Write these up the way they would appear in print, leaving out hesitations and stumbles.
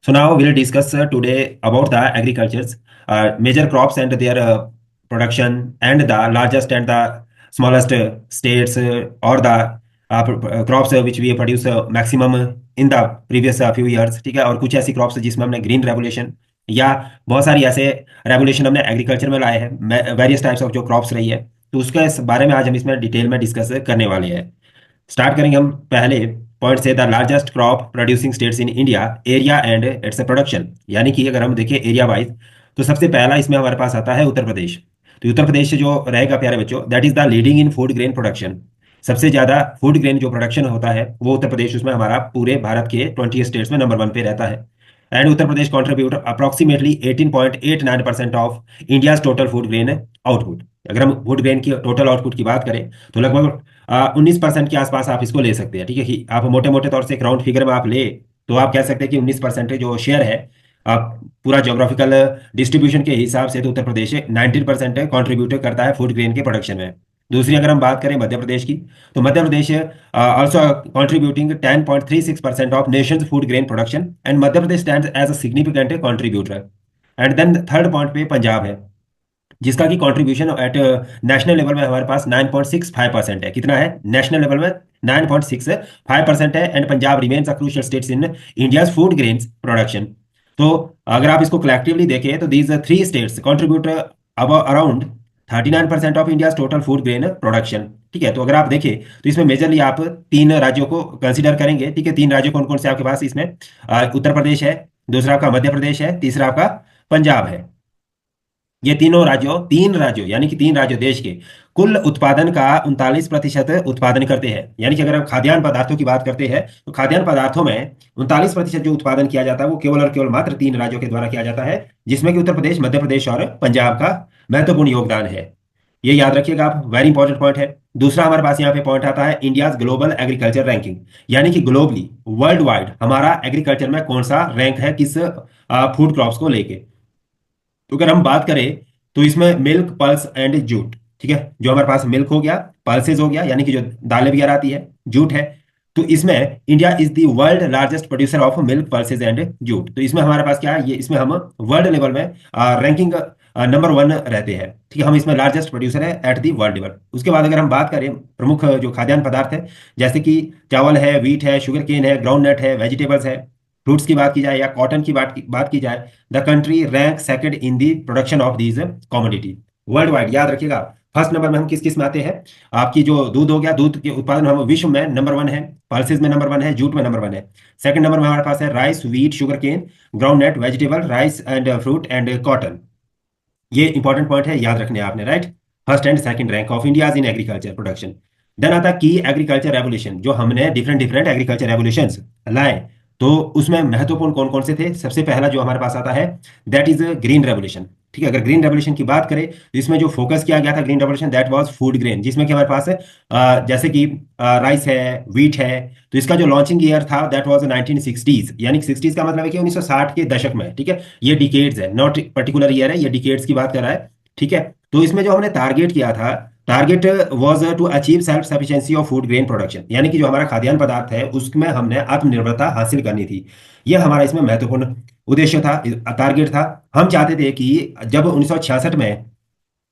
So now we'll discuss today about the agriculture's major crops and their production and the largest and the smallest states or the crops which we produce maximum in the previous few years. ठीक है, और कुछ ऐसी crops जिसमें हमने green revolution या बहुत सारी ऐसे रेवोल्यूशन हमने एग्रीकल्चर में लाए हैं, वेरियस टाइप्स ऑफ जो क्रॉप्स रही है, तो उसके इस बारे में आज हम इसमें डिटेल में डिस्कस करने वाले हैं। स्टार्ट करेंगे हम पहले पॉइंट से, the largest crop producing states in India, area and its production. यानी कि अगर हम देखें एरिया वाइज, तो सबसे पहला इसमें हमारे पास आता है उत्तर प्रदेश। तो उत्तर प्रदेश जो रहेगा प्यारे बच्चों, that is the leading in food grain production. सबसे ज्यादा फूड ग्रेन जो प्रोडक्शन होता है वो उत्तर प्रदेश, उसमें हमारा पूरे भारत के 20 स्टेट्स में नंबर 1 पे रहता है। And Uttar Pradesh contribute approximately 18.89% of India total food grain output. अगर हम फूड ग्रेन की टोटल आउटपुट की बात करें तो लगभग 19% के आसपास आप इसको ले सकते हैं। ठीक है कि आप मोटे मोटे तौर से एक राउंड फिगर में आप ले, तो आप कह सकते हैं कि 19% जो शेयर है, आप पूरा जोग्राफिकल डिस्ट्रीब्यूशन के हिसाब से तो उत्तर प्रदेश 19% कॉन्ट्रीब्यूट करता है फूड ग्रेन के प्रोडक्शन में। दूसरी अगर हम बात करें मध्य प्रदेश की, तो Madhya Pradesh also contributing 10.36% of nation's food grain production, and Madhya Pradesh stands as a significant contributor. And then third point पे पंजाब है, जिसका की कंट्रीब्यूशन एट नेशनल लेवल में हमारे पास 9.65% है। कितना है नेशनल लेवल में? 9.65% है। And Punjab remains a crucial states in India's food grains production. तो अगर आप इसको कलेक्टिवली देखें तो these three states contribute around 39% of India total food grain production. ठीक है, तो अगर आप देखें तो इसमें मेजरली आप तीन राज्यों को कंसिडर करेंगे। ठीक है, तीन राज्य कौन कौन से आपके पास इसमें? उत्तर प्रदेश है, दूसरा आपका मध्य प्रदेश है, तीसरा आपका पंजाब है। ये तीन राज्यों यानी कि तीन राज्यों देश के कुल उत्पादन का 39% उत्पादन करते हैं। यानी कि अगर हम खाद्यान्न पदार्थों की बात करते हैं तो खाद्यान्न पदार्थों में 39% जो उत्पादन किया जाता है वो केवल और केवल मात्र तीन राज्यों के द्वारा किया जाता है, जिसमें कि उत्तर प्रदेश, मध्य प्रदेश और पंजाब का महत्वपूर्ण योगदान है। ये याद रखिएगा आप, वेरी इंपॉर्टेंट पॉइंट है। दूसरा हमारे पास यहाँ पे पॉइंट आता है इंडियाज ग्लोबल एग्रीकल्चर रैंकिंग। यानी कि ग्लोबली, वर्ल्ड वाइड हमारा एग्रीकल्चर में कौन सा रैंक है किस फूड क्रॉप्स को लेके। तो अगर हम बात करें तो इसमें मिल्क, पल्स एंड जूट। ठीक है, जो हमारे पास मिल्क हो गया, पल्सेज हो गया यानी कि जो दालें वगैरह आती है, जूट है, तो इसमें India is the world largest producer of milk, pulses and jute. तो इसमें हमारे पास क्या है, ये इसमें हम वर्ल्ड लेवल में रैंकिंग नंबर 1 रहते हैं। ठीक है, हम इसमें लार्जेस्ट प्रोड्यूसर है एट दी वर्ल्ड लेवल। उसके बाद अगर हम बात करें प्रमुख जो खाद्यान्न पदार्थ है, जैसे कि चावल है, वीट है, शुगर केन है, ग्राउंड नट है, वेजिटेबल्स है, फ्रूट्स की बात की जाए या कॉटन की बात की जाए, the country rank second in the production of these commodity world wide. याद रखिएगा, फर्स्ट नंबर में हम किस किस में आते हैं? आपकी जो दूध हो गया, दूध के उत्पादन हम विश्व में नंबर 1 है, पल्सेज में नंबर 1 है, जूट में नंबर 1 है। सेकंड नंबर में हमारे पास है rice, wheat, sugar cane, ground nut, vegetable, rice and fruit and cotton. ये इंपॉर्टेंट पॉइंट है, याद रखने हैं आपने, right. First and second rank of India in agriculture production. Then आता की एग्रीकल्चर रेवोल्यूशन, जो हमने डिफरेंट डिफरेंट एग्रीकल्चर रेवोल्यूशन लाए, तो उसमें महत्वपूर्ण कौन कौन से थे? सबसे पहला जो हमारे पास आता है दैट इज ग्रीन रेवोल्यूशन। ठीक है, अगर ग्रीन रेवोल्यूशन की बात करें तो इसमें जो फोकस किया गया था green revolution, that was food grain, जिसमें कि हमारे पास जैसे कि राइस है, व्हीट है। तो इसका जो लॉन्चिंग ईयर था दैट वाज 1960s, यानी कि 60s का मतलब है कि 1960 के दशक में। ठीक है, ये डिकेड्स है, नॉट पर्टिकुलर ईयर है, ये डिकेड्स की बात कर रहा है। ठीक है, तो इसमें जो हमने टारगेट किया था, target was to achieve self sufficiency of food grain production. यानी कि जो हमारा खाद्यान्न पदार्थ है उसमें हमने आत्मनिर्भरता हासिल करनी थी। यह हमारा इसमें महत्वपूर्ण उद्देश्य था, टारगेट था। हम चाहते थे कि जब 1966 में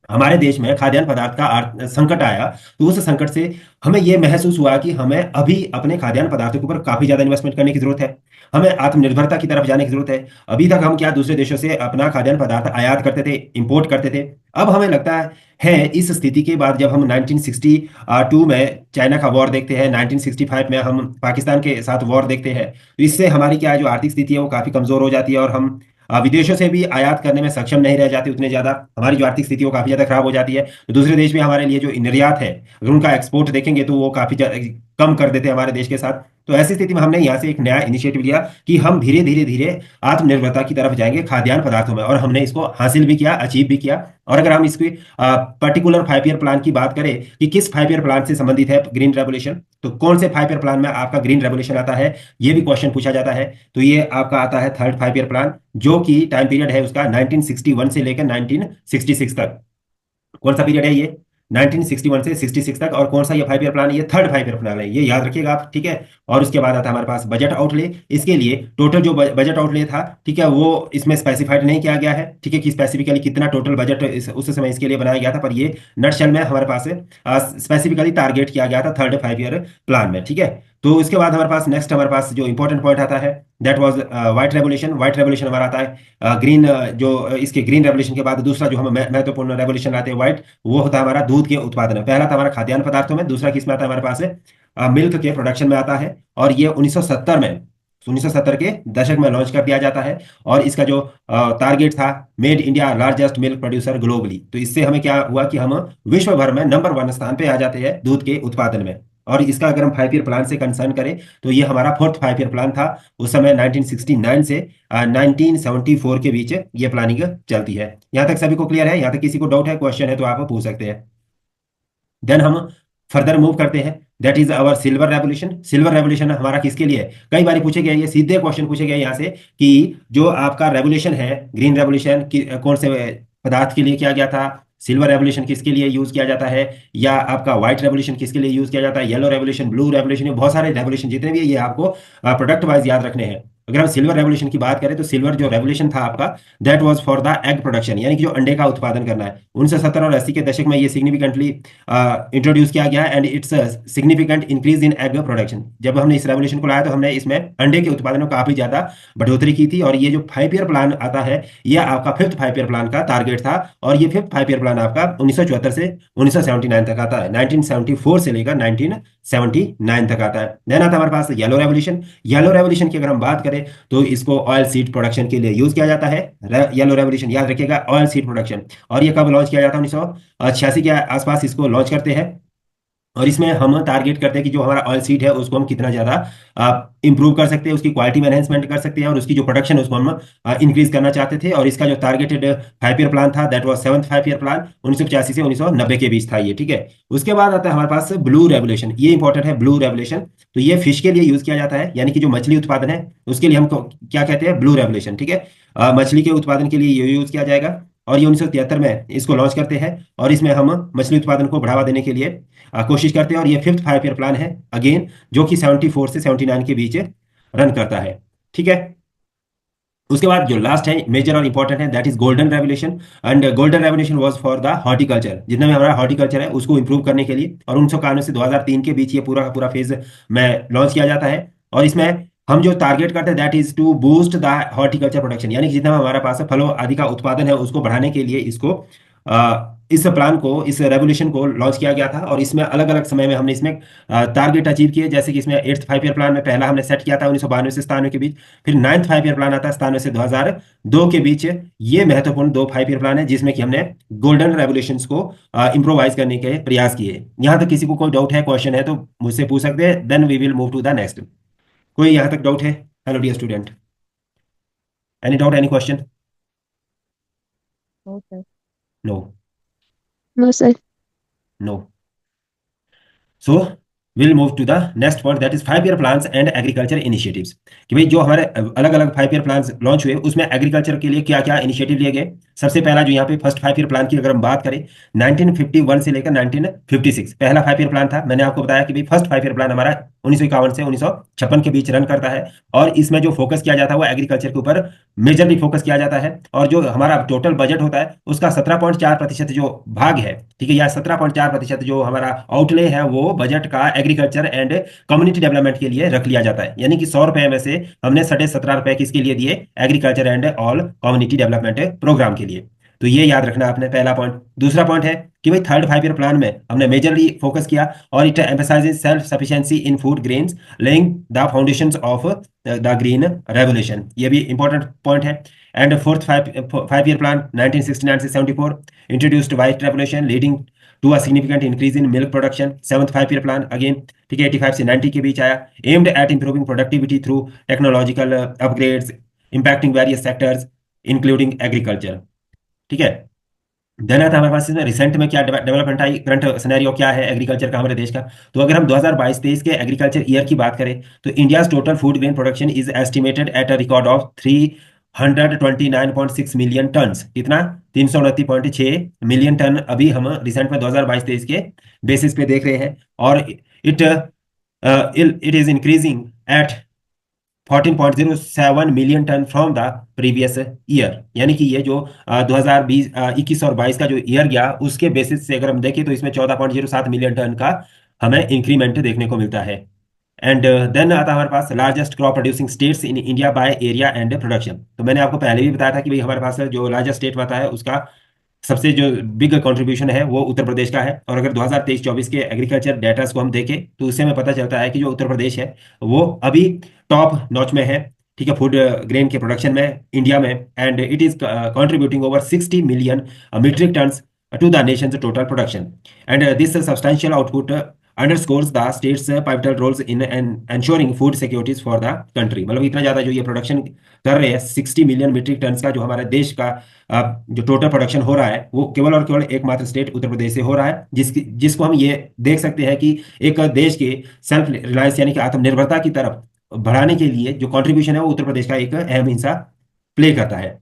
हमारे देश में खाद्यान्न पदार्थ का संकट आया, तो उस संकट से हमें यह महसूस हुआ कि हमें अभी अपने खाद्यान्न पदार्थों के ऊपर काफी ज्यादा इन्वेस्टमेंट करने की जरूरत है। हमें आत्मनिर्भरता की तरफ जाने की जरूरत है। अभी तक हम क्या दूसरे देशों से अपना खाद्यान्न पदार्थ आयात करते थे, इंपोर्ट करते थे। अब हमें लगता है इस स्थिति के बाद, जब हम 1962 में चाइना का वॉर देखते हैं, 1965 में हम पाकिस्तान के साथ वॉर देखते हैं, तो इससे हमारी क्या है, जो आर्थिक स्थिति है वो काफी कमजोर हो जाती है, और हम विदेशों से भी आयात करने में सक्षम नहीं रह जाते उतने ज्यादा। हमारी जो आर्थिक स्थिति वो काफी ज्यादा खराब हो जाती है। तो दूसरे देश भी हमारे लिए जो निर्यात है, अगर उनका एक्सपोर्ट देखेंगे तो वो काफी कम कर देते हैं हमारे देश के साथ। तो ऐसी स्थिति में हमने यहाँ से एक नया इनिशिएटिव लिया कि हम धीरे धीरे धीरे आत्मनिर्भरता की तरफ जाएंगे खाद्यान्न पदार्थों में, और हमने इसको हासिल भी किया, अचीव भी किया। और अगर हम इसकी पर्टिकुलर 5 ईयर प्लान की बात करें कि किस 5 ईयर प्लान से संबंधित है ग्रीन रेवोल्यूशन, तो कौन से 5 ईयर प्लान में आपका ग्रीन रेवोल्यूशन आता है, ये भी क्वेश्चन पूछा जाता है। तो ये आपका आता है थर्ड 5 ईयर प्लान, जो कि टाइम पीरियड है उसका 1961 से लेकर 1966 तक। कौन सा पीरियड है ये? 1961 से 66 तक। और कौन सा ये 5 ईयर प्लान? ये थर्ड 5 ईयर प्लान है, ये याद रखिएगा आप। ठीक है, और उसके बाद आता है हमारे पास बजट आउटले। इसके लिए टोटल जो बजट आउटले था, ठीक है, वो इसमें स्पेसिफाइड नहीं किया गया है, ठीक है, कि स्पेसिफिकली कितना टोटल बजट उस समय इसके लिए बनाया गया था, पर ये नटशेल में हमारे पास स्पेसिफिकली टारगेट किया गया था थर्ड 5 ईयर प्लान में, ठीक है। तो उसके बाद हमारे पास नेक्स्ट हमारे पास जो इंपॉर्टेंट पॉइंट आता है that was white revolution. White revolution हमारा आता है ग्रीन, जो इसके ग्रीन रेवोल्यूशन के बाद दूसरा जो हम महत्वपूर्ण रेवोल्यूशन लाते हैं व्हाइट, वो होता है हमारा दूध के उत्पादन में। पहला था हमारा खाद्यान्न पदार्थों में, दूसरा किस में आता है हमारे पास मिल्क के प्रोडक्शन में आता है। और ये 1970 में, 1970 के दशक में लॉन्च कर दिया जाता है। और इसका जो टारगेट था, made India largest milk producer globally, तो इससे हमें क्या हुआ कि हम विश्व भर में नंबर 1 स्थान पे आ जाते हैं दूध के उत्पादन में। और इसका अगर हम 5 ईयर प्लान से कंसर्न करें तो ये हमारा फोर्थ 5 ईयर प्लान था। उस समय 1969 से 1974 के बीच ये प्लानिंग चलती है। यहाँ तक सभी को क्लियर है? यहाँ तक किसी को डाउट है, क्वेश्चन है तो आप पूछ सकते हैं। देन हम फर्दर मूव करते हैं, that is our silver revolution. Silver revolution हमारा किसके लिए है? कई बार पूछे गए, ये सीधे क्वेश्चन पूछे गए यहाँ से कि जो आपका रेवोल्यूशन है, ग्रीन रेवोल्यूशन कौन से पदार्थ के लिए किया गया था, सिल्वर रेवोल्यूशन किसके लिए यूज किया जाता है, या आपका व्हाइट रेवोल्यूशन किसके लिए यूज किया जाता है, येलो रेवोल्यूशन, ब्लू रेवोल्यूशन, ये बहुत सारे रेवोल्यूशन जितने भी है ये आपको प्रोडक्ट वाइज याद रखने हैं। अगर हम सिल्वर रेवोल्यूशन की बात करें तो सिल्वर जो रेवोल्यूशन था आपका, that was for the egg production, यानी कि जो अंडे का उत्पादन करना है। 1970 और 80 के दशक में ये सिग्निफिकेंटली इंट्रोड्यूस किया गया and it's significant increase in egg production. जब हमने इस रेवोल्यूशन को लाया तो हमने इसमें अंडे के उत्पादन में काफी ज्यादा बढ़ोतरी की थी। और ये जो 5 ईयर प्लान आता है, ये आपका फिफ्थ 5 ईयर प्लान का टारगेट था। और ये फिफ्थ 5 ईयर प्लान आपका 1974 से 1979 तक आता है, 1974 से लेकर 1979 तक आता है। देन आता है हमारे पास येलो रेवोल्यूशन। येलो रेवोल्यूशन की अगर हम बात करें तो इसको ऑयल सीड प्रोडक्शन के लिए यूज किया जाता है। येलो रेवोल्यूशन याद रखिएगा, ऑयल सीड प्रोडक्शन। और ये कब लॉन्च किया जाता है? 1986 के आसपास इसको लॉन्च करते हैं। और इसमें हम टारगेट करते हैं कि जो हमारा ऑयल सीड है उसको हम कितना ज्यादा इंप्रूव कर सकते हैं, उसकी क्वालिटी में एनहेंसमेंट कर सकते हैं, और उसकी जो प्रोडक्शन है उसको हम इंक्रीज करना चाहते थे। और इसका जो टारगेटेड 5 ईयर प्लान था that was seventh 5 year plan, 1985 से 1990 के बीच था ये, ठीक है। उसके बाद आता है हमारे पास ब्लू रेवोल्यूशन। ये इंपॉर्टेंट है, ब्लू रेवोल्यूशन। तो ये फिश के लिए यूज किया जाता है, यानी कि जो मछली उत्पादन है उसके लिए हम क्या कहते हैं? ब्लू रेवोल्यूशन, ठीक है। मछली के उत्पादन के लिए ये यूज किया जाएगा। और ये 1973 में इसको लॉन्च करते हैं। और इसमें हम मछली उत्पादन को बढ़ावा देने के लिए कोशिश करते हैं। और ये फिफ्थ 5 ईयर प्लान है अगेन, जो कि 74 से 79 के बीच रन करता है, ठीक है। उसके बाद जो लास्ट है मेजर और इंपॉर्टेंट है that is golden revolution. And golden revolution was for the horticulture, जितना भी हमारा हॉर्टिकल्चर है उसको इंप्रूव करने के लिए। और 1991 से 2003 के बीच ये पूरा का पूरा फेज में लॉन्च किया जाता है। और इसमें हम जो टारगेट करते हैं that is to boost the horticulture production, यानी कि जितना हमारे पास फलों आदि का उत्पादन है उसको बढ़ाने के लिए इसको इस प्लान को, इस रेवोल्यूशन को लॉन्च किया गया था। और इसमें अलग अलग समय में हमने इसमें टारगेट अचीव किए, जैसे कि इसमें एट्थ 5 ईयर प्लान में पहला हमने सेट किया था 1992 से 97 के बीच। फिर नाइन्थ 5 ईयर प्लान आता है 97 से 2002 के बीच। ये महत्वपूर्ण दो 5 ईयर प्लान है जिसमें कि हमने गोल्डन रेवोल्यूशन को इम्प्रोवाइज करने के प्रयास किए। यहाँ तक किसी को कोई डाउट है, क्वेश्चन है तो मुझसे पूछ सकते हैं, then we will move to the next. कोई यहाँ तक डाउट है? Hello dear student, any doubt, any question? No, sir. No? No, sir. No? So will move to the next point that is 5 year plans and agriculture initiatives. कि भाई जो हमारे अलग अलग 5 ईयर प्लान्स लॉन्च हुए उसमें agriculture के लिए क्या क्या इनिशिएटिव लिए गए। सबसे पहला जो यहाँ पे फर्स्ट 5 ईयर प्लान की अगर हम बात करें, 1951 से लेकर 1956 पहला 5 ईयर प्लान था। मैंने आपको बताया कि भाई फर्स्ट 5 ईयर प्लान हमारा 1951 से 1956 के बीच रन करता है। और इसमें जो फोकस किया जाता है वो एग्रीकल्चर के ऊपर मेजरली फोकस किया जाता है। और जो हमारा टोटल बजट होता है उसका 17.4% जो भाग है, ठीक है, या 17.4% जो हमारा आउटले है वो बजट का एग्रीकल्चर एंड कम्युनिटी डेवलपमेंट के लिए रख लिया जाता है। यानी कि 100 रुपए में से हमने 17.5 रुपए किसके लिए दिए? Agriculture and all community development programme के लिए। तो ये याद रखना आपने, पहला पॉइंट। दूसरा पॉइंट है कि भाई थर्ड 5 ईयर प्लान में हमने मेजरली फोकस किया और it emphasizes self sufficiency in food grains, laying the foundations of the green revolution. ये भी इंपॉर्टेंट पॉइंट है। एंड फोर्थ 5 ईयर प्लान 1969 से 74 introduced white revolution leading to a significant increase in milk production. Seventh 5 year plan again, ठीक है, 85 से 90 के बीच आया, aimed at improving productivity through technological upgrades impacting various sectors including agriculture, ठीक है। Then आता है हमारे पास इसमें रिसेंट में क्या डेवलपमेंट आई, करंट सिनेरियो क्या है एग्रीकल्चर का हमारे देश का। तो अगर हम 2022-23 के एग्रीकल्चर ईयर की बात करें तो India total food grain production is estimated at a record of 329.6 million ton. कितना? 329.6 मिलियन टन अभी हम रिसेंट में 2022-23 के बेसिस पे देख रहे हैं। और it it is increasing at 14.07 million ton from the previous year. यानी कि ये जो 2020 21 और 22 का जो ईयर गया उसके बेसिस से अगर हम देखें तो इसमें 14.07 मिलियन टन का हमें इंक्रीमेंट देखने को मिलता है। एंड देन आता है हमारे पास largest crop producing states in India by area and production. तो मैंने आपको पहले भी बताया था कि भाई हमारे पास जो लार्जेस्ट स्टेट बताया है उसका सबसे जो बिग कंट्रीब्यूशन है वो उत्तर प्रदेश का है। और अगर 2023-24 के एग्रीकल्चर डेटास को हम देखें तो उससे हमें पता चलता है कि जो उत्तर प्रदेश है वो अभी टॉप नॉच में है, ठीक है, फूड ग्रेन के प्रोडक्शन में इंडिया में। And it is contributing over 60 million metric tons to the nation's total production. And this substantial output underscores the state's pivotal roles in ensuring food securities for the country. मतलब इतना ज्यादा जो ये production कर रहे हैं 60 million metric ton का जो हमारे देश का जो टोटल प्रोडक्शन हो रहा है वो केवल और केवल एकमात्र स्टेट उत्तर प्रदेश से हो रहा है, जिसको हम ये देख सकते हैं कि एक देश के सेल्फ रिलायंस यानी कि आत्मनिर्भरता की तरफ बढ़ाने के लिए जो कंट्रीब्यूशन है वो उत्तर प्रदेश का एक अहम हिस्सा प्ले करता है।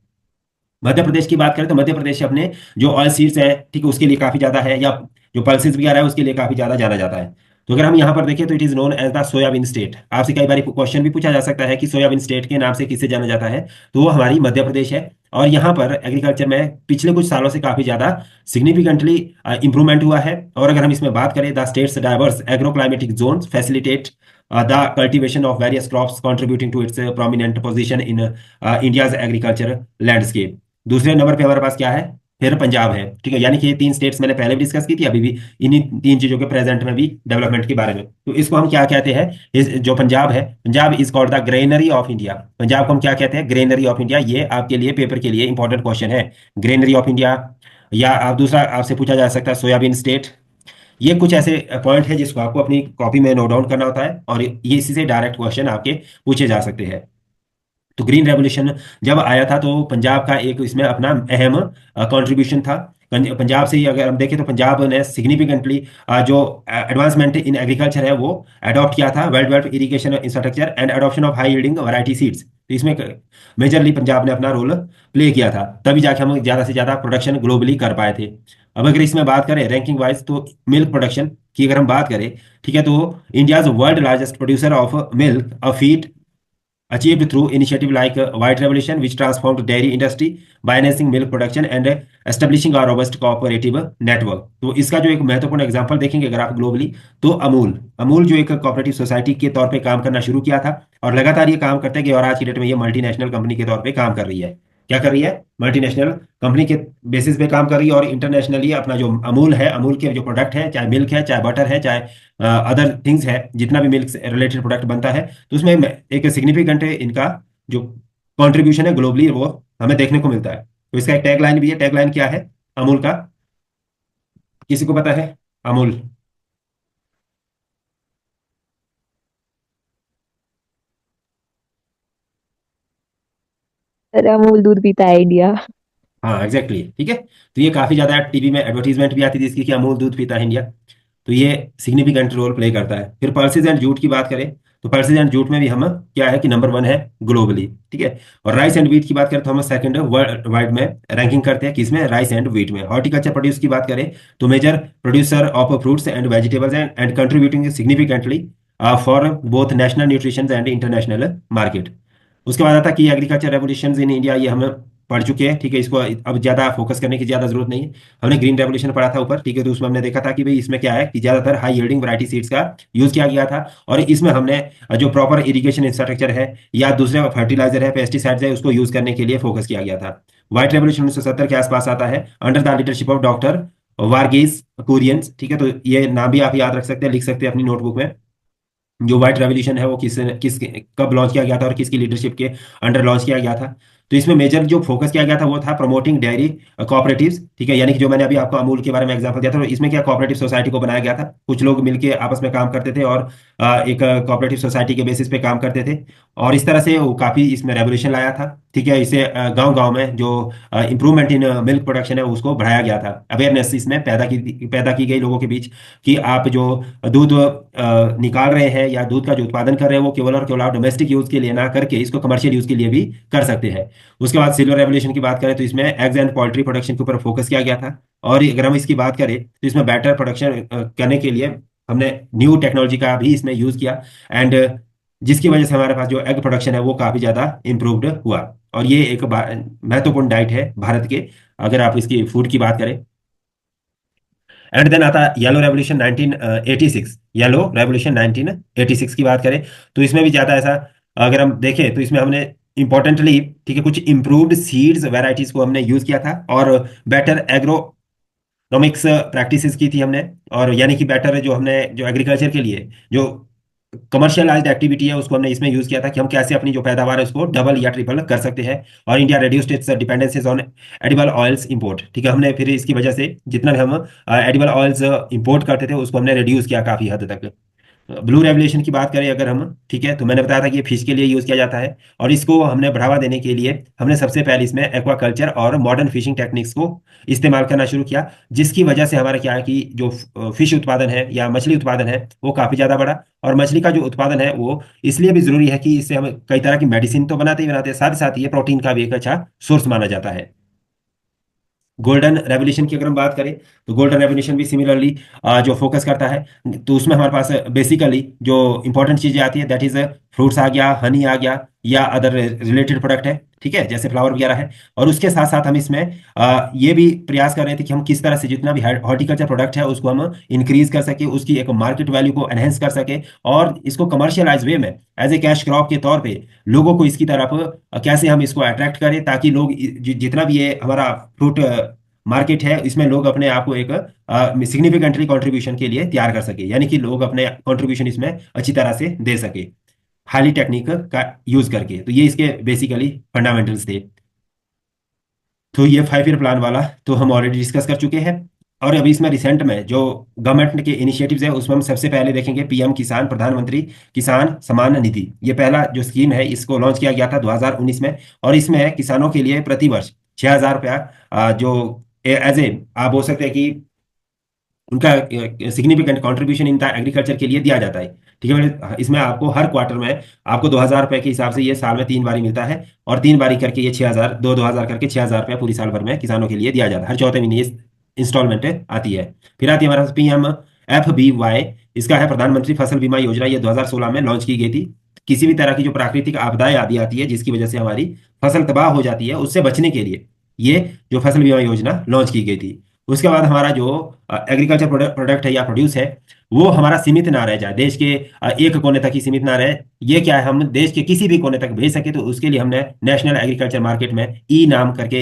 मध्य प्रदेश की बात करें तो मध्य प्रदेश अपने जो ऑयल सीड्स है, ठीक है, उसके लिए काफी ज्यादा है, या जो पल्सेस वगैरह है उसके लिए काफी ज्यादा जाना जाता है। तो अगर हम यहाँ पर देखें तो it is known as the soybean state. आपसे कई बार क्वेश्चन भी पूछा जा सकता है कि सोयाबीन स्टेट के नाम से किसे जाना जाता है, तो वो हमारी मध्य प्रदेश है। और यहाँ पर एग्रीकल्चर में पिछले कुछ सालों से काफी ज्यादा सिग्निफिकेंटली इंप्रूवमेंट हुआ है। और अगर हम इसमें बात करें the states diverse agro climatic zone facilitate the cultivation of various crops contributing to its prominent position in India's agriculture landscape। दूसरे नंबर पे हमारे पास क्या है, फिर पंजाब है, ठीक है। यानी कि ये तीन स्टेट्स मैंने पहले भी डिस्कस की थी, अभी भी इन्हीं तीन चीजों के प्रेजेंट में भी डेवलपमेंट के बारे में। तो इसको हम क्या कहते हैं, इस जो पंजाब है, Punjab is called the granary of India. Punjab को हम क्या कहते हैं, ग्रेनरी ऑफ इंडिया। ये आपके लिए पेपर के लिए इंपॉर्टेंट क्वेश्चन है, ग्रेनरी ऑफ इंडिया। या आप दूसरा आपसे पूछा जा सकता है सोयाबीन स्टेट। ये कुछ ऐसे पॉइंट है जिसको आपको अपनी कॉपी में नोट डाउन करना होता है और ये इसी से डायरेक्ट क्वेश्चन आपके पूछे जा सकते हैं। तो ग्रीन रेवोल्यूशन जब आया था तो पंजाब का एक इसमें अपना अहम कंट्रीब्यूशन था। पंजाब से ही अगर हम देखें तो पंजाब ने सिग्निफिकेंटली जो एडवांसमेंट इन एग्रीकल्चर है वो अडॉप्ट किया था, well developed irrigation infrastructure and adoption of high yielding variety seeds. तो इसमें मेजरली पंजाब ने अपना रोल प्ले किया था, तभी जाके हम ज्यादा से ज्यादा प्रोडक्शन ग्लोबली कर पाए थे। अब अगर इसमें बात करें रैंकिंग वाइज तो मिल्क प्रोडक्शन की अगर हम बात करें, ठीक है, तो India world largest producer of milk of feed achieved through initiative like White Revolution, which transformed dairy industry by enhancing milk production and establishing a robust cooperative network। तो इसका जो एक महत्वपूर्ण एग्जांपल देखेंगे अगर आप ग्लोबली, तो अमूल अमूल जो एक कोऑपरेटिव सोसाइटी के तौर पे काम करना शुरू किया था और लगातार ये काम करते गए और आज की डेट में ये मल्टीनेशनल कंपनी के तौर पे काम कर रही है। क्या कर रही है, मल्टीनेशनल कंपनी के बेसिस पे काम कर रही है और इंटरनेशनली अपना जो अमूल है, अमूल के जो प्रोडक्ट है, चाहे मिल्क है, चाहे बटर है, चाहे अदर थिंग्स है, जितना भी मिल्क से रिलेटेड प्रोडक्ट बनता है, तो उसमें एक सिग्निफिकेंट इनका जो कंट्रीब्यूशन है ग्लोबली वो हमें देखने को मिलता है। तो इसका एक टैगलाइन भी है। टैगलाइन क्या है अमूल का, किसी को पता है अमूल? अरे अमूल दूध पीता है इंडिया। हाँ एग्जैक्टली ठीक है। तो ये काफी ज्यादा टीवी में एडवर्टीजमेंट भी आती थी इसकी कि अमूल दूध पीता है इंडिया। तो ये सिग्निफिकेंट रोल प्ले करता है। फिर पल्सेज एंड जूट की बात करें तो पल्सेज एंड जूट में भी हम क्या है कि नंबर 1 है ग्लोबली, ठीक है। और राइस एंड वीट की बात करें तो हम सेकंड वर्ल्ड वाइड में रैंकिंग करते हैं, किसमें, राइस एंड वीट में। हॉर्टिकल्चर प्रोड्यूस की बात करें तो major producer of fruits and vegetables and contributing significantly for both national nutrition and international market. उसके बाद आता कि एग्रीकल्चर रेवोल्यूशन इन इंडिया, ये हम पढ़ चुके हैं, ठीक है। इसको अब ज्यादा फोकस करने की ज्यादा जरूरत नहीं है। हमने ग्रीन रेवोल्यूशन पढ़ा था ऊपर, ठीक है, तो उसमें हमने देखा था कि भाई इसमें क्या है कि ज्यादातर हाई यील्डिंग वैरायटी सीड्स का यूज किया गया था और इसमें हमने जो प्रॉपर इरिगेशन इंफ्रास्ट्रक्चर है या दूसरे फर्टिलाइजर है, पेस्टिसाइड्स है, उसको यूज करने के लिए फोकस किया गया था। व्हाइट रेवोल्यूशन 1970 के आसपास आता है under the leadership of doctor Verghese Kurien's, ठीक है। तो ये नाम भी आप याद रख सकते हैं, लिख सकते हैं अपनी नोटबुक में। जो व्हाइट रेवोल्यूशन है वो किस कब लॉन्च किया गया था और किसकी लीडरशिप के अंडर लॉन्च किया गया था। तो इसमें मेजर जो फोकस किया गया था वो था प्रमोटिंग डेयरी कोऑपरेटिव्स, ठीक है। यानी कि जो मैंने अभी आपको अमूल के बारे में एग्जांपल दिया था, तो इसमें क्या कोऑपरेटिव सोसाइटी को बनाया गया था, कुछ लोग मिलके आपस में काम करते थे और एक कोऑपरेटिव सोसाइटी के बेसिस पे काम करते थे। और इस तरह से वो काफी इसमें रेवोल्यूशन लाया था, ठीक है। इसे गांव गांव में जो इंप्रूवमेंट इन मिल्क प्रोडक्शन है उसको बढ़ाया गया था। अवेयरनेस इसमें पैदा की गई लोगों के बीच कि आप जो दूध निकाल रहे हैं या दूध का जो उत्पादन कर रहे हैं वो केवल और केवल आप डोमेस्टिक यूज के लिए ना करके इसको कमर्शियल यूज के लिए भी कर सकते हैं। उसके बाद सिल्वर रेवोल्यूशन की बात करें तो इसमें एग्स एंड पोल्ट्री प्रोडक्शन के ऊपर फोकस किया गया था। और अगर हम इसकी बात करें तो इसमें बेटर प्रोडक्शन करने के लिए हमने न्यू टेक्नोलॉजी का भी इसमें यूज किया, एंड जिसकी वजह से हमारे पास जो एग प्रोडक्शन है वो काफी ज्यादा इम्प्रूव्ड हुआ। और ये एक महत्वपूर्ण डाइट है भारत के, अगर आप इसकी फूड की बात करें। एंड देन आता है येलो रेवोल्यूशन 1986। येलो रेवोल्यूशन 1986 की बात करें तो इसमें भी ज्यादा ऐसा, अगर हम देखें तो इसमें हमने इंपॉर्टेंटली, ठीक है, कुछ इंप्रूव्ड सीड्स वैरायटीज को हमने यूज किया था, और बेटर एग्रोनॉमिक्स प्रैक्टिसेस की थी हमने। और यानी कि बेटर जो हमने जो एग्रीकल्चर के लिए जो कमर्शियलाइज्ड एक्टिविटी है उसको हमने इसमें यूज किया था, कि हम कैसे अपनी जो पैदावार है उसको डबल या ट्रिपल कर सकते हैं। और India reduced its dependencies on edible oils import, ठीक है, हमने फिर इसकी वजह से जितना भी हम एडिबल ऑयल्स इंपोर्ट करते थे उसको हमने रिड्यूस किया काफी हद तक। ब्लू रेवोल्यूशन की बात करें अगर हम, ठीक है, तो मैंने बताया था कि ये फिश के लिए यूज किया जाता है, और इसको हमने बढ़ावा देने के लिए हमने सबसे पहले इसमें एक्वाकल्चर और मॉडर्न फिशिंग टेक्निक्स को इस्तेमाल करना शुरू किया, जिसकी वजह से हमारा क्या है कि जो फिश उत्पादन है या मछली उत्पादन है वो काफी ज्यादा बढ़ा। और मछली का जो उत्पादन है वो इसलिए भी जरूरी है कि इससे हम कई तरह की मेडिसिन तो बनाते ही बनाते हैं, साथ ही साथ ये प्रोटीन का भी एक अच्छा सोर्स माना जाता है। गोल्डन रेवोल्यूशन की अगर हम बात करें तो गोल्डन रेवोल्यूशन भी सिमिलरली जो फोकस करता है, तो उसमें हमारे पास बेसिकली जो इंपॉर्टेंट चीजें आती है दैट इज फ्रूट्स आ गया, हनी आ गया, या अदर रिलेटेड प्रोडक्ट है, ठीक है, जैसे फ्लावर वगैरह है। और उसके साथ साथ हम इसमें ये भी प्रयास कर रहे थे कि हम किस तरह से जितना भी हॉर्टिकल्चर प्रोडक्ट है उसको हम इंक्रीज कर सके, उसकी एक मार्केट वैल्यू को एनहेंस कर सके, और इसको कमर्शियलाइज वे में एज ए कैश क्रॉप के तौर पे लोगों को इसकी तरफ कैसे हम इसको अट्रैक्ट करें, ताकि लोग जितना भी ये हमारा फ्रूट मार्केट है इसमें लोग अपने आप को एक सिग्निफिकेंटली कंट्रीब्यूशन के लिए तैयार कर सके, यानी कि लोग अपने कंट्रीब्यूशन इसमें अच्छी तरह से दे सके हाली टेक्निक का यूज करके। तो ये इसके बेसिकली फंडामेंटल्स थे। तो ये 5 ईयर प्लान वाला तो हम ऑलरेडी डिस्कस कर चुके हैं। और अभी इसमें रिसेंट में जो गवर्नमेंट के इनिशिएटिव्स है उसमें हम सबसे पहले देखेंगे पीएम किसान, प्रधानमंत्री किसान सम्मान निधि। ये पहला जो स्कीम है इसको लॉन्च किया गया था 2019 में, और इसमें किसानों के लिए प्रति वर्ष 6,000 रुपया जो एज ए आप बोल सकते हैं कि उनका सिग्निफिकेंट कंट्रीब्यूशन इन एग्रीकल्चर के लिए दिया जाता है, ठीक है। इसमें आपको हर क्वार्टर में आपको 2,000 रुपए के हिसाब से ये साल में 3 बारी मिलता है, और 3 बारी करके ये 6,000, 2,000 करके 6,000 रुपया पूरी साल भर में किसानों के लिए दिया जाता है। हर चौथे महीने ये इंस्टॉलमेंट आती है। फिर आती है हमारे पास PMFBY। इसका है प्रधानमंत्री फसल बीमा योजना, ये 2016 में लॉन्च की गई थी। किसी भी तरह की जो प्राकृतिक आपदाएं आदि आती है जिसकी वजह से हमारी फसल तबाह हो जाती है, उससे बचने के लिए ये जो फसल बीमा योजना लॉन्च की गई थी। उसके बाद हमारा जो एग्रीकल्चर प्रोडक्ट है या प्रोड्यूस है वो हमारा सीमित ना रह जाए, देश के एक कोने तक ही सीमित ना रहे। ये क्या है, हम देश के किसी भी कोने तक भेज सके, तो उसके लिए हमने नेशनल एग्रीकल्चर मार्केट में ई नाम करके,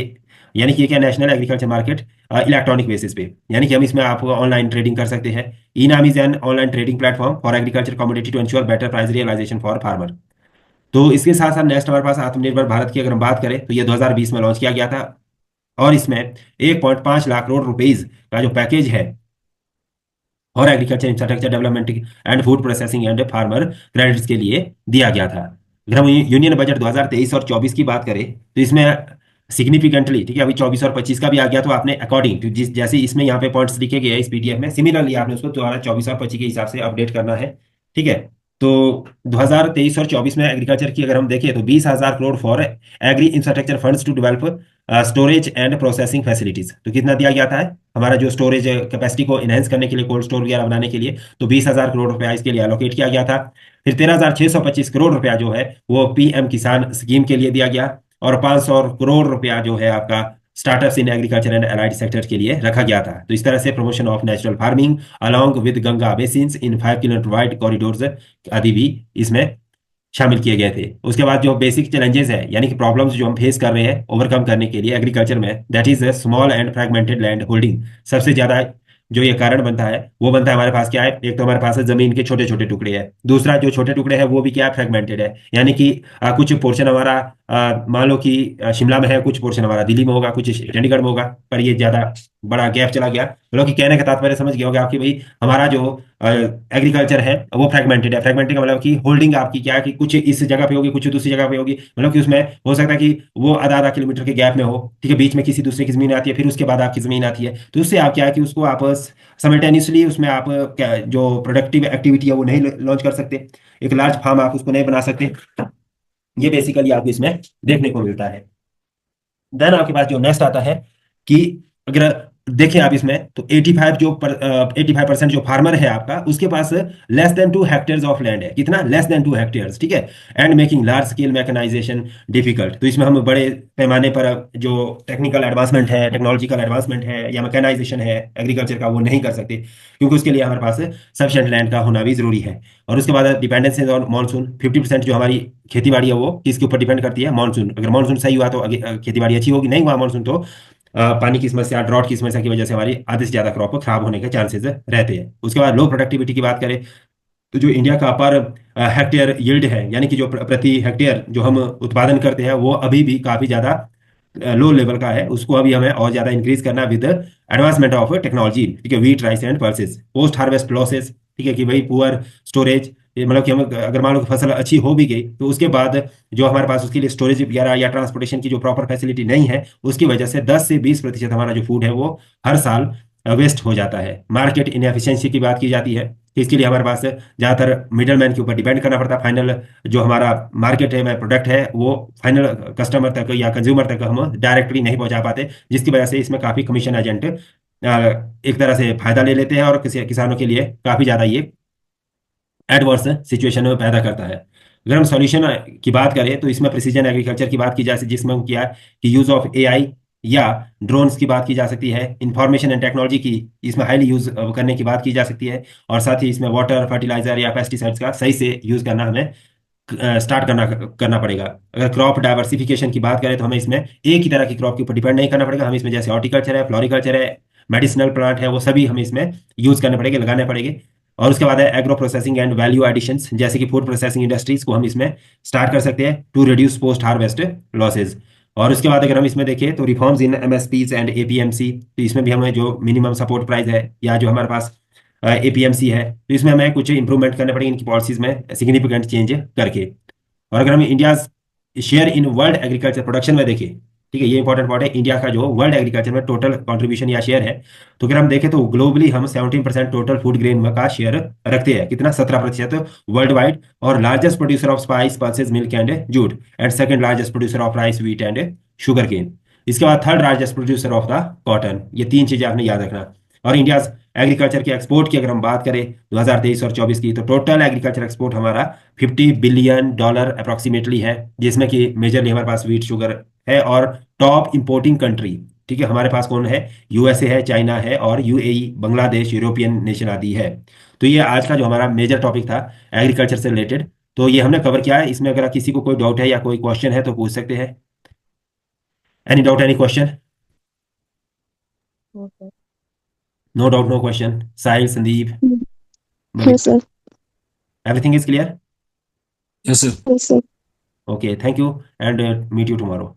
यानी कि ये क्या, national agriculture market electronic basis पे, यानी कि हम इसमें आप ऑनलाइन ट्रेडिंग कर सकते हैं। E NAM is an online trading platform for agriculture commodity to ensure better price realisation for farmer. तो इसके साथ साथ नेक्स्ट हमारे पास आत्मनिर्भर भारत की अगर हम बात करें तो ये 2020 में लॉन्च किया गया था, और इसमें 1.5 लाख करोड़ रुपीज का जो पैकेज है और agriculture infrastructure development and food processing and farmer credits के लिए दिया गया था। अगर हम यूनियन बजट 2023 और 24 की बात करें तो इसमें सिग्निफिकेंटली, ठीक है, अभी 24 और 25 का भी आ गया, तो आपने अकॉर्डिंग टू जिस जैसे इसमें यहाँ पे पॉइंट्स लिखे गए हैं इस पीडीएफ में, सिमिलरली आपने उसको दोबारा 24 और 25 के हिसाब से अपडेट करना है, ठीक है। तो 2023 और 24 में एग्रीकल्चर की अगर हम देखें तो 20,000 crore for agri infrastructure funds to develop storage and processing facilities. तो कितना दिया गया था हमारा जो स्टोरेज कैपेसिटी को इनहेंस करने के लिए, कोल्ड स्टोर वगैरह बनाने के लिए, तो 20,000 करोड़ रुपया इसके लिए एलोकेट किया गया था। फिर 13,625 करोड़ रुपया जो है वो पीएम किसान स्कीम के लिए दिया गया, और 500 करोड़ रुपया जो है आपका startups in agriculture and allied sector के लिए रखा गया था। तो इस तरह से promotion of natural farming along with Ganga basins in 5 kilometre wide corridors आदि भी इसमें शामिल किए गए थे। उसके बाद जो बेसिक चैलेंजेस है, यानी कि प्रॉब्लम्स जो हम फेस कर रहे हैं ओवरकम करने के लिए एग्रीकल्चर में, that is small and fragmented land holding. सबसे ज्यादा जो ये कारण बनता है वो बनता है हमारे पास क्या है, एक तो हमारे पास जमीन के छोटे छोटे टुकड़े हैं, दूसरा जो छोटे टुकड़े हैं वो भी क्या है, फ्रेगमेंटेड है, यानी कि कुछ पोर्शन हमारा मान लो कि शिमला में है, कुछ पोर्शन हमारा दिल्ली में होगा, कुछ चंडीगढ़ में होगा, पर ये ज्यादा बड़ा गैप चला गया। मतलब कि कहने का तात्पर्य समझ गया होगा आपकी भाई, हमारा जो एग्रीकल्चर है वो फ्रेगमेंटेड है। फ्रेगमेंटेड का मतलब कि होल्डिंग आपकी क्या है कि कुछ इस जगह पे होगी, कुछ दूसरी जगह पे होगी, मतलब कि उसमें हो सकता है कि वो आधा आधा किलोमीटर के गैप में हो, ठीक है, बीच में किसी दूसरे की जमीन आती है, फिर उसके बाद आपकी जमीन आती है, तो उससे आप क्या है कि उसको आप समल्टेनियसली उसमें आप क्या जो प्रोडक्टिव एक्टिविटी है वो नहीं लॉन्च कर सकते, एक लार्ज फार्म आप उसको नहीं बना सकते। ये बेसिकली आपको इसमें देखने को मिलता है। देन आपके पास जो नेक्स्ट आता है कि अगर देखें आप इसमें तो 85% जो फार्मर है आपका, उसके पास less than 2 hectares of land है। कितना? लेस देन 2 हेक्टेयर्स, ठीक है। And making large scale mechanisation difficult. तो इसमें हम बड़े पैमाने पर जो टेक्निकल एडवांसमेंट है, टेक्नोलॉजिकल एडवांसमेंट है या मैकेनाइजेशन है एग्रीकल्चर का, वो नहीं कर सकते, क्योंकि उसके लिए हमारे पास सफिशिएंट लैंड का होना भी जरूरी है। और उसके बाद डिपेंडेंस ऑन मानसून। 50% जो हमारी खेती बाड़ी है वो किसके ऊपर डिपेंड करती है? मानसून। अगर मानसून सही हुआ तो खेती बाड़ी अच्छी होगी, नहीं हुआ मानसून तो पानी की समस्या, ड्रॉट की समस्या की वजह से हमारी आधे से ज्यादा क्रॉप खराब होने के चांसेस रहते हैं। उसके बाद लो प्रोडक्टिविटी की बात करें तो जो इंडिया का पर हेक्टेयर यील्ड है, यानी कि जो प्रति हेक्टेयर जो हम उत्पादन करते हैं, वो अभी भी काफी ज्यादा लो लेवल का है। उसको अभी हमें और ज्यादा इंक्रीज करना विद एडवांसमेंट ऑफ टेक्नोलॉजी, ठीक है। Wheat, rice and pulses, post harvest losses, ठीक है, कि भाई पुअर स्टोरेज, ये मतलब कि हम अगर मान लो कि फसल अच्छी हो भी गई तो उसके बाद जो हमारे पास उसके लिए स्टोरेज वगैरह या ट्रांसपोर्टेशन की जो प्रॉपर फैसिलिटी नहीं है, उसकी वजह से 10 से 20% हमारा जो फूड है वो हर साल वेस्ट हो जाता है। मार्केट इनएफिशिएंसी की बात की जाती है, तो इसके लिए हमारे पास ज़्यादातर मिडल मैन के ऊपर डिपेंड करना पड़ता है। फाइनल जो हमारा मार्केट है, मैं प्रोडक्ट है, वो फाइनल कस्टमर तक या कंज्यूमर तक हम डायरेक्टली नहीं पहुंचा पाते, जिसकी वजह से इसमें काफ़ी कमीशन एजेंट एक तरह से फायदा ले लेते हैं, और किसानों के लिए काफ़ी ज़्यादा ये एडवर्स सिचुएशन में पैदा करता है। अगर हम सॉल्यूशन की बात करें तो इसमें प्रिसीजन एग्रीकल्चर की बात की जा सकती है, जिसमें हम किया कि यूज ऑफ एआई या ड्रोन्स की बात की जा सकती है। इंफॉर्मेशन एंड टेक्नोलॉजी की इसमें हाईली यूज करने की बात की जा सकती है। और साथ ही इसमें वाटर, फर्टिलाइजर या पेस्टिसाइड्स का सही से यूज करना हमें स्टार्ट करना करना पड़ेगा। अगर क्रॉप डाइवर्सिफिकेशन की बात करें तो हमें इसमें एक ही तरह की क्रॉप के ऊपर डिपेंड नहीं करना पड़ेगा। हमें इसमें जैसे हॉर्टिकल्चर है, फ्लोरिकल्चर है, मेडिसिनल प्लांट है, वो सभी हमें इसमें यूज करने पड़ेंगे, लगाने पड़ेंगे। और उसके बाद है agro processing and value additions, जैसे कि फूड प्रोसेसिंग इंडस्ट्रीज को हम इसमें स्टार्ट कर सकते हैं to reduce post harvest losses. और उसके बाद अगर हम इसमें देखें तो reforms in MSPs and APMC, तो इसमें भी हमें जो मिनिमम सपोर्ट प्राइस है या जो हमारे पास एपीएमसी है, तो इसमें हमें कुछ इंप्रूवमेंट करने पड़ेंगे इनकी पॉलिसीज में, सिग्निफिकेंट चेंज करके। और अगर हम India share in world agriculture production में देखें, ठीक है, ये इंपॉर्टेंट पॉइंट है, इंडिया का जो वर्ल्ड एग्रीकल्चर में टोटल कंट्रीब्यूशन या शेयर है, तो अगर हम देखें तो ग्लोबली हम 17% टोटल फूड ग्रेन का शेयर रखते हैं। कितना? 17% वर्ल्ड वाइड। और largest producer of spice, pulses, milk and jute, and second largest producer of rice, wheat and sugar cane. इसके बाद third largest producer of the cotton. ये तीन चीजें आपने याद रखना। और इंडिया एग्रीकल्चर के एक्सपोर्ट की अगर हम बात करें 2023 और 24 की, तो टोटल एग्रीकल्चर एक्सपोर्ट हमारा $50 बिलियन अप्रोक्सीमेटली है, जिसमें कि मेजरली हमारे पास व्हीट, शुगर है। और टॉप इंपोर्टिंग कंट्री, ठीक है, हमारे पास कौन है? यूएसए है, चाइना है, और यूएई, बांग्लादेश, यूरोपियन नेशन आदि है। तो ये आज का जो हमारा मेजर टॉपिक था एग्रीकल्चर से रिलेटेड, तो ये हमने कवर किया है। इसमें अगर किसी को कोई डाउट है या कोई क्वेश्चन है तो पूछ सकते हैं। Any doubt, any question? Okay. No doubt, no question. Sahil, Sandeep, Mm. Yes, Malik, sir. Everything is clear? Yes sir. Yes, sir. Okay, thank you and meet you tomorrow.